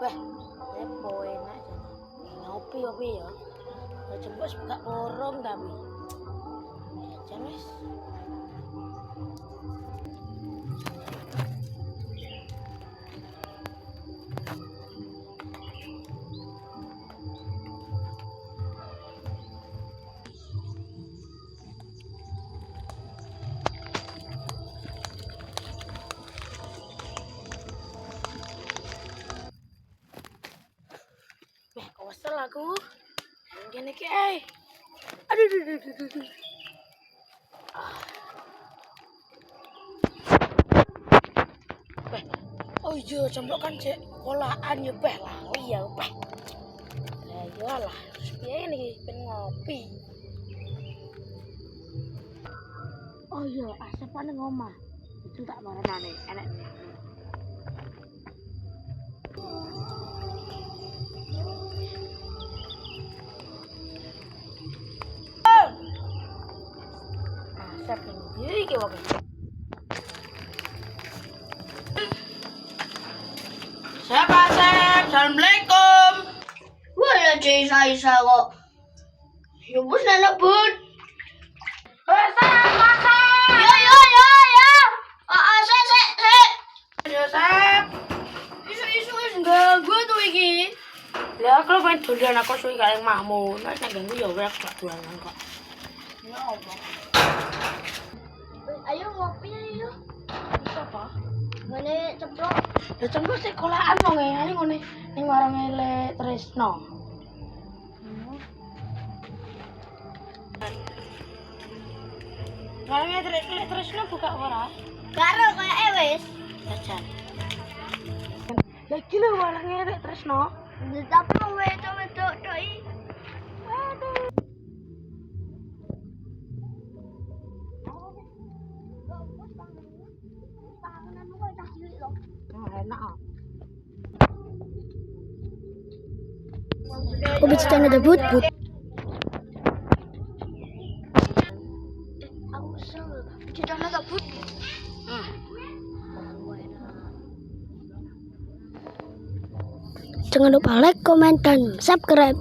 Wah, lepo enak jan. Ngopi ya. Coba buka borong tapi. Jan wis. Kesel aku. Gini ki Aduh. Oh iya, cemplok kan cek kolaan ya beh lali ya beh. Ya iyalah, piye nih pengen ngopi. Oh iya, asepan ning omah. Itu tak maranane, enek. Asap ini iki wae. Siapa Asep? Assalamualaikum. Wah, ya Isa kok. Ya bos anak bud. Asep. Ya. Sek. Ya Asep. Isu ganggu tuh iki. Lah aku pengen dolan aku suwi karo Mahmud. Nek ganggu ya wes gak dolan kok. Ya Allah. Ayo ngopi ayo. Bisa apa? Ngene ceplok. Ya cemplok sik kolaan wong ngene ngene ning warung ele Tresno. Warung ele Tresno buka ora? Karo kayak wis. Jajan. Lagi lho warung ele Tresno. Ceplok wedok doi. Aduh. Enak ah. Kopi cita ada but. Aku kesel. Cita ada but. Jangan lupa like, komen, dan subscribe.